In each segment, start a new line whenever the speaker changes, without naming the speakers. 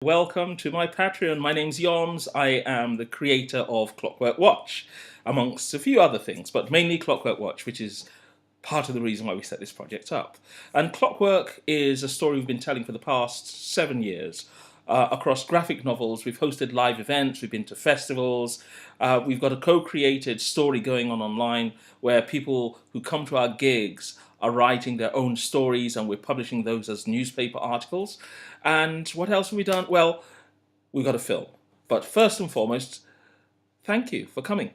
Welcome to my Patreon. My name's Yoms. I am the creator of Clockwork Watch, amongst a few other things, but mainly Clockwork Watch, which is part of the reason why we set this project up. And Clockwork is a story we've been telling for the past 7 years. Across graphic novels, we've hosted live events, we've been to festivals, we've got a co-created story going on online where people who come to our gigs are writing their own stories and we're publishing those as newspaper articles. And what else have we done? Well, we've got a film. But first and foremost, thank you for coming.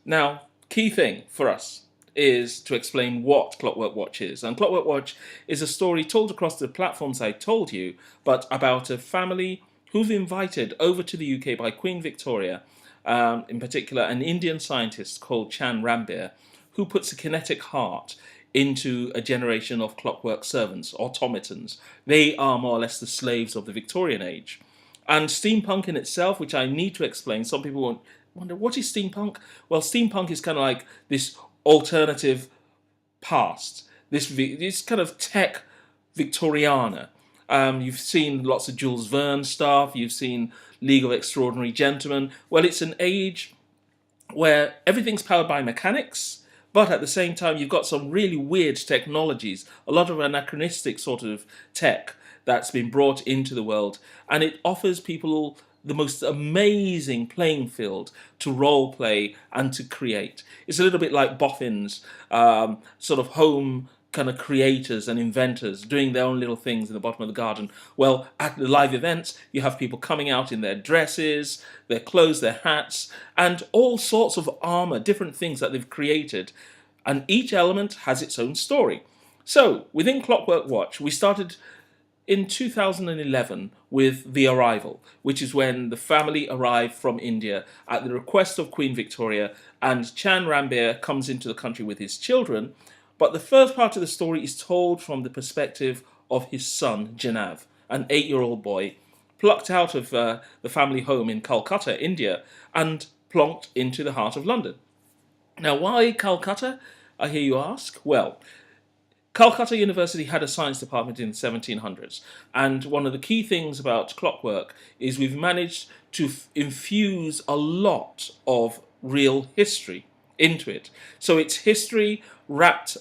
Now, key thing for us is to explain what Clockwork Watch is. And Clockwork Watch is a story told across the platforms I told you, but about a family who've invited over to the UK by Queen Victoria, in particular an Indian scientist called Chan Rambir, who puts a kinetic heart into a generation of clockwork servants, automatons. They are more or less the slaves of the Victorian age. And steampunk in itself, which I need to explain, some people won't wonder, what is steampunk? Well, steampunk is kind of like this alternative past, this kind of tech Victoriana. You've seen lots of Jules Verne stuff, you've seen League of Extraordinary Gentlemen. Well, it's an age where everything's powered by mechanics, but at the same time, you've got some really weird technologies, a lot of anachronistic sort of tech that's been brought into the world, and it offers people the most amazing playing field to role play and to create. It's a little bit like boffins, sort of home kind of creators and inventors doing their own little things in the bottom of the garden. Well, at the live events, you have people coming out in their dresses, their clothes, their hats, and all sorts of armor, different things that they've created. And each element has its own story. So, within Clockwork Watch, we started in 2011 with The Arrival, which is when the family arrived from India at the request of Queen Victoria, and Chan Rambir comes into the country with his children. But the first part of the story is told from the perspective of his son, Janav, an 8-year-old boy, plucked out of the family home in Calcutta, India, and plonked into the heart of London. Now, why Calcutta, I hear you ask? Well, Calcutta University had a science department in the 1700s, and one of the key things about Clockwork is we've managed to infuse a lot of real history into it. So it's history wrapped,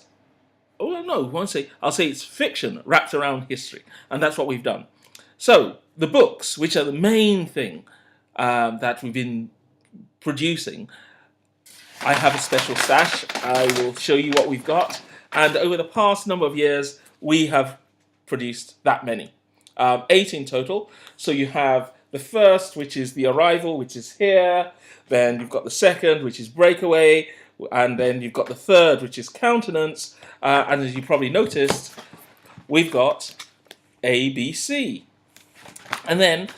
oh no, I won't say, I'll say it's fiction wrapped around history, and that's what we've done. So the books, which are the main thing that we've been producing, I have a special stash. I will show you what we've got. And over the past number of years, we have produced that many. 8 in total. So you have the first, which is The Arrival, which is here. Then you've got the second, which is Breakaway. And then you've got the third, which is Countenance. And as you probably noticed, we've got ABC. And then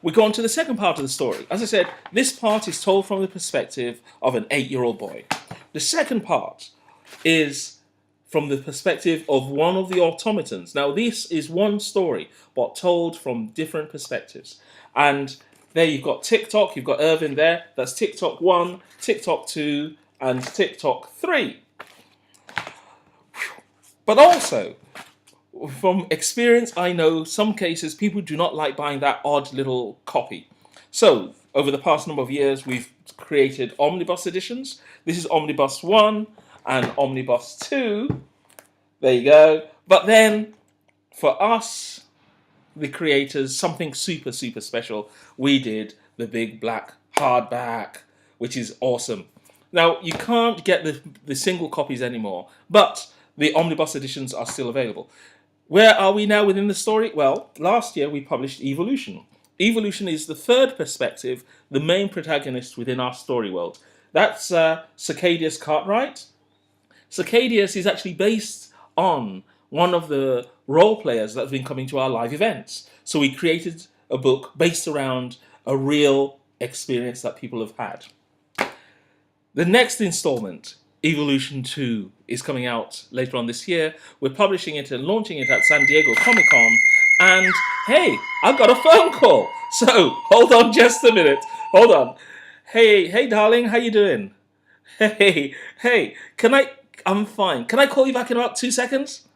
we go on to the second part of the story. As I said, this part is told from the perspective of an 8-year-old boy. The second part is from the perspective of one of the automatons. Now, this is one story, but told from different perspectives. And there you've got TikTok, you've got Irvin there. That's TikTok 1, TikTok 2, and TikTok 3. But also, from experience, I know some cases people do not like buying that odd little copy. So, over the past number of years, we've created omnibus editions. This is Omnibus 1 and Omnibus 2. There you go. But then, for us, the creators, something super, super special. We did the big black hardback, which is awesome. Now, you can't get the single copies anymore, but the omnibus editions are still available. Where are we now within the story? Well, last year we published Evolution. Evolution is the third perspective, the main protagonist within our story world. That's Circadius Cartwright. Circadius is actually based on one of the role players that's been coming to our live events. So we created a book based around a real experience that people have had. The next installment, Evolution 2, is coming out later on this year. We're publishing it and launching it at San Diego Comic-Con. And hey, I've got a phone call. So hold on just a minute. Hold on. Hey, darling, how you doing? Hey, I'm fine. Can I call you back in about 2 seconds?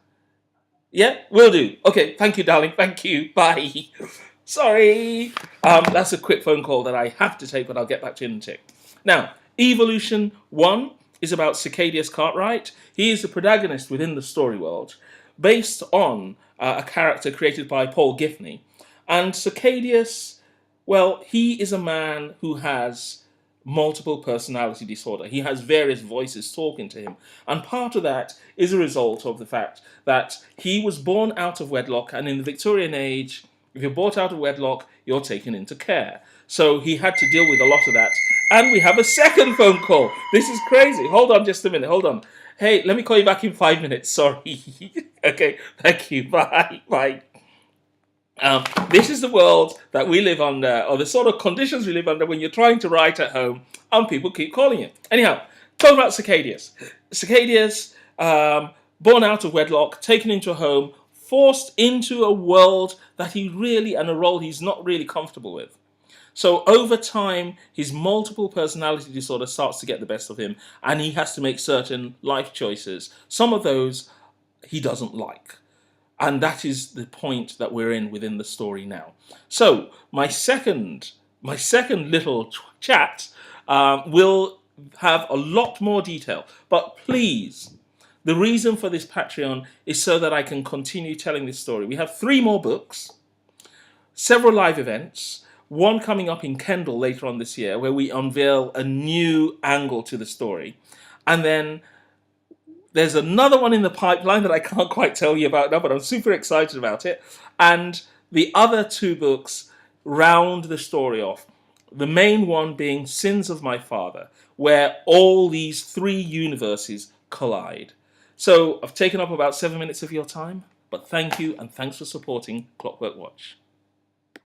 Yeah, will do. Okay, thank you, darling. Thank you. Bye. Sorry. That's a quick phone call that I have to take, but I'll get back to you in a tick. Now, Evolution 1 is about Cicadius Cartwright. He is the protagonist within the story world, based on a character created by Paul Giffney. And Cicadius, well, he is a man who has multiple personality disorder. He has various voices talking to him. And part of that is a result of the fact that he was born out of wedlock, and in the Victorian age, if you're brought out of wedlock, you're taken into care. So he had to deal with a lot of that. And we have a second phone call. This is crazy. Hold on just a minute. Hold on. Hey, let me call you back in 5 minutes. Sorry. Okay, thank you. Bye. Bye. This is the world that we live under, or the sort of conditions we live under when you're trying to write at home and people keep calling you. Anyhow, talking about Cicadius. Cicadius, born out of wedlock, taken into a home, forced into a world that he really, and a role he's not really comfortable with. So over time, his multiple personality disorder starts to get the best of him, and he has to make certain life choices. Some of those he doesn't like. And that is the point that we're in within the story now. So my second little chat will have a lot more detail. But please, the reason for this Patreon is so that I can continue telling this story. We have 3 more books, several live events, one coming up in Kendall later on this year, where we unveil a new angle to the story. And then there's another one in the pipeline that I can't quite tell you about now, but I'm super excited about it. And the other 2 books round the story off. The main one being Sins of My Father, where all these 3 universes collide. So I've taken up about 7 minutes of your time, but thank you, and thanks for supporting Clockwork Watch.